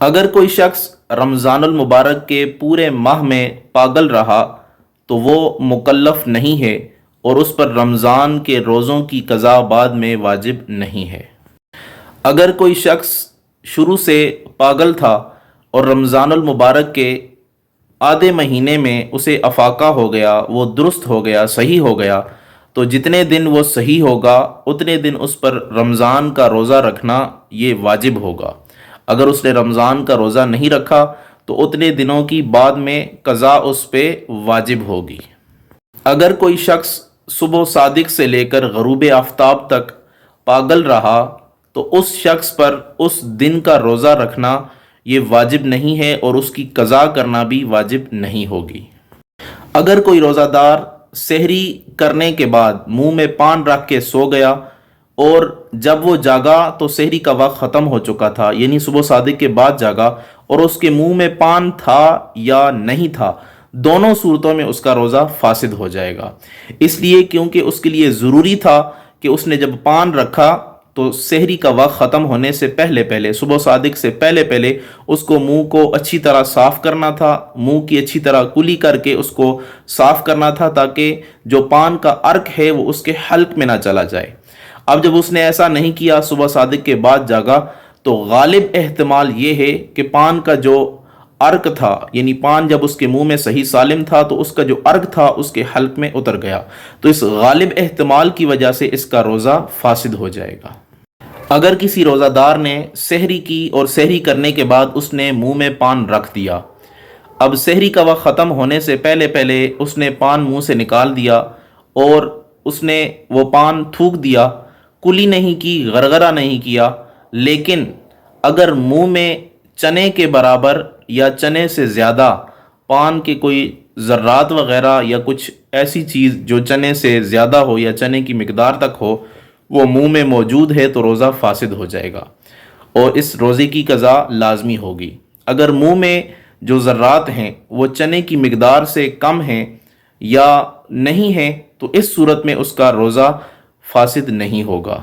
اگر کوئی شخص رمضان المبارک کے پورے ماہ میں پاگل رہا تو وہ مکلف نہیں ہے اور اس پر رمضان کے روزوں کی قضا بعد میں واجب نہیں ہے۔ اگر کوئی شخص شروع سے پاگل تھا اور رمضان المبارک کے آدھے مہینے میں اسے افاقہ ہو گیا، وہ درست ہو گیا، صحیح ہو گیا، تو جتنے دن وہ صحیح ہوگا اتنے دن اس پر رمضان کا روزہ رکھنا یہ واجب ہوگا۔ اگر اس نے رمضان کا روزہ نہیں رکھا تو اتنے دنوں کی بعد میں قضا اس پہ واجب ہوگی۔ اگر کوئی شخص صبح صادق سے لے کر غروب آفتاب تک پاگل رہا تو اس شخص پر اس دن کا روزہ رکھنا یہ واجب نہیں ہے اور اس کی قضا کرنا بھی واجب نہیں ہوگی۔ اگر کوئی روزہ دار سحری کرنے کے بعد منہ میں پان رکھ کے سو گیا اور جب وہ جاگا تو سحری کا وقت ختم ہو چکا تھا، یعنی صبح صادق کے بعد جاگا اور اس کے منہ میں پان تھا یا نہیں تھا، دونوں صورتوں میں اس کا روزہ فاسد ہو جائے گا۔ اس لیے کیونکہ اس کے لیے ضروری تھا کہ اس نے جب پان رکھا تو سحری کا وقت ختم ہونے سے پہلے صبح صادق سے پہلے اس کو منہ کو اچھی طرح صاف کرنا تھا، منہ کی اچھی طرح کلی کر کے اس کو صاف کرنا تھا تاکہ جو پان کا عرق ہے وہ اس کے حلق میں نہ چلا جائے۔ اب جب اس نے ایسا نہیں کیا، صبح صادق کے بعد جاگا، تو غالب احتمال یہ ہے کہ پان کا جو عرق تھا، یعنی پان جب اس کے منہ میں صحیح سالم تھا تو اس کا جو عرق تھا اس کے حلق میں اتر گیا، تو اس غالب احتمال کی وجہ سے اس کا روزہ فاسد ہو جائے گا۔ اگر کسی روزہ دار نے سحری کی اور سحری کرنے کے بعد اس نے منہ میں پان رکھ دیا، اب سحری کا وقت ختم ہونے سے پہلے اس نے پان منہ سے نکال دیا اور اس نے وہ پان تھوک دیا، کلی نہیں کی، غرغرہ نہیں کیا، لیکن اگر منہ میں چنے کے برابر یا چنے سے زیادہ پان کے کوئی ذرات وغیرہ یا کچھ ایسی چیز جو چنے سے زیادہ ہو یا چنے کی مقدار تک ہو وہ منہ میں موجود ہے تو روزہ فاسد ہو جائے گا اور اس روزے کی قضا لازمی ہوگی۔ اگر منہ میں جو ذرات ہیں وہ چنے کی مقدار سے کم ہیں یا نہیں ہیں تو اس صورت میں اس کا روزہ فاسد نہیں ہوگا۔